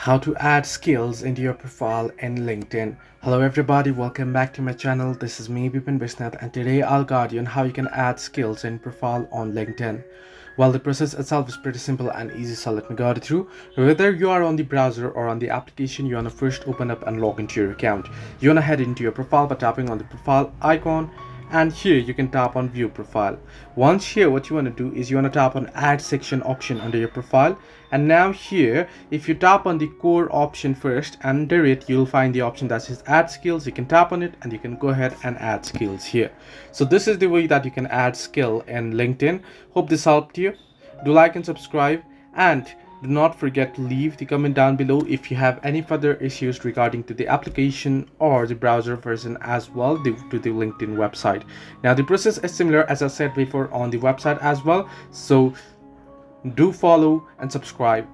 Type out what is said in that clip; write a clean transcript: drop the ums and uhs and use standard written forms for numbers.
How to add skills into your profile in LinkedIn. Hello everybody, welcome back to my channel. This is me Bipin Bisnath, and today I'll guide you on how you can add skills in profile on LinkedIn. Well, the process itself is pretty simple and easy, so let me guide you through. Whether you are on the browser or on the application, you want to first open up and log into your account. You want to head into your profile by tapping on the profile icon, and here you can tap on view profile. Once here, what you want to do is you want to tap on add section option under your profile, and now here if you tap on the core option first, under it you'll find the option that says add skills. You can tap on it and you can go ahead and add skills here. So this is the way that you can add skill in LinkedIn. Hope this helped you. Do like and subscribe, and do not forget to leave the comment down below if you have any further issues regarding to the application or the browser version as well to the LinkedIn website. Now the process is similar as I said before on the website as well, so do follow and subscribe